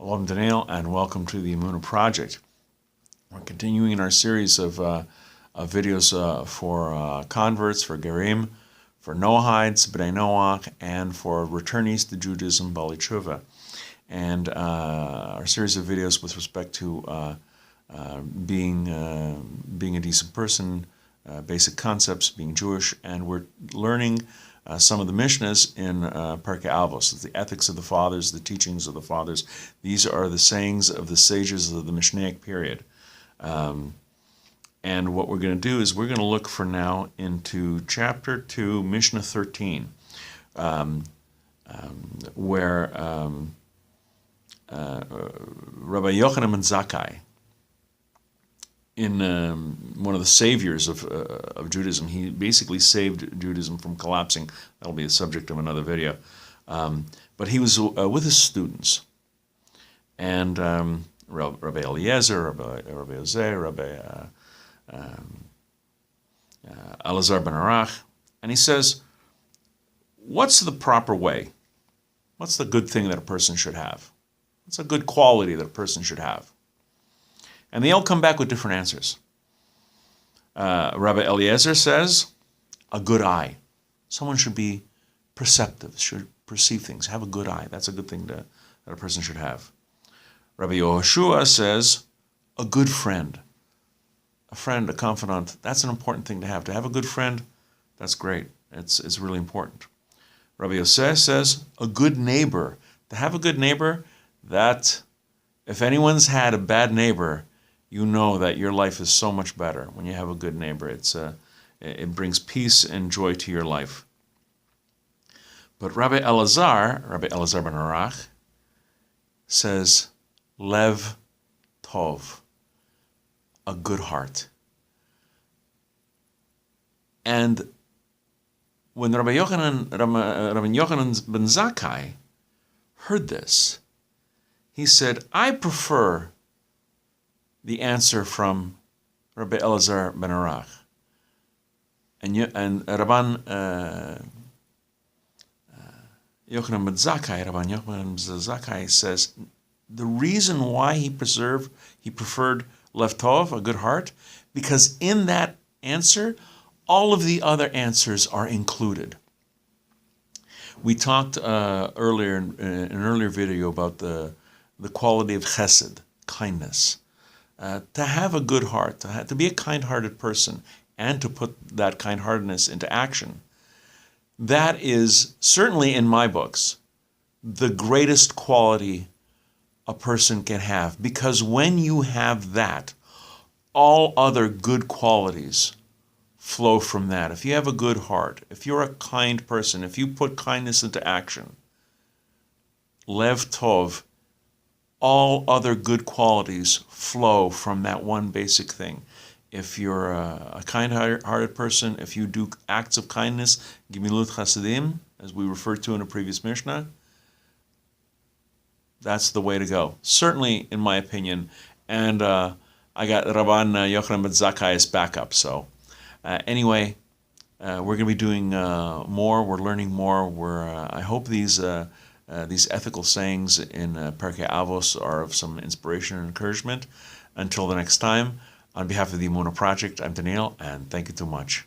Hello, I'm Daniel, and welcome to the Emunah Project. We're continuing in our series of videos for converts, for Gerim, for Noahides, Bnei Noach, and for Returnees to Judaism, Baalei Tshuva. And our series of videos with respect to being a decent person, basic concepts, being Jewish, and we're learning some of the Mishnahs in Pirkei Avos, the ethics of the fathers, the teachings of the fathers. These are the sayings of the sages of the Mishnaic period. And what we're going to do is we're going to look for now into chapter 2, Mishnah 13, where Rabban Yochanan and Zakkai, in one of the saviors of Judaism, he basically saved Judaism from collapsing. That'll be the subject of another video. But he was with his students, and Rabbi Eliezer, Rabbi Ozer, Rabbi Elazar ben Arach, and he says, what's the proper way? What's the good thing that a person should have? What's a good quality that a person should have? And they all come back with different answers. Rabbi Eliezer says, a good eye. Someone should be perceptive, should perceive things, have a good eye. That's a good thing that a person should have. Rabbi Yehoshua says, a good friend. A friend, a confidant, that's an important thing to have. To have a good friend, that's great. It's really important. Rabbi Yosef says, a good neighbor. To have a good neighbor, that if anyone's had a bad neighbor, you know that your life is so much better when you have a good neighbor. It brings peace and joy to your life. But Rabbi Elazar ben Arach, says, Lev Tov, a good heart. And when Rabban Yochanan ben Zakkai heard this, he said, I prefer the answer from Rabbi Elazar ben Arach. And Rabban Yochanan ben Zakkai says the reason why he preferred Lev Tov, a good heart, because in that answer, all of the other answers are included. We talked earlier in an earlier video about the quality of chesed, kindness. To have a good heart, to be a kind-hearted person, and to put that kind-heartedness into action, that is, certainly in my books, the greatest quality a person can have. Because when you have that, all other good qualities flow from that. If you have a good heart, if you're a kind person, if you put kindness into action, Lev Tov, all other good qualities flow from that one basic thing. If you're a kind-hearted person, if you do acts of kindness, Gemilut Chasadim, as we referred to in a previous Mishnah, that's the way to go. Certainly, in my opinion. And I got Rabban Yochanan ben Zakkai's backup. So anyway, we're going to be doing more. We're learning more. I hope these ethical sayings in Pirkei Avos are of some inspiration and encouragement. Until the next time, on behalf of the Emunah Project, I'm Daniel, and thank you too much.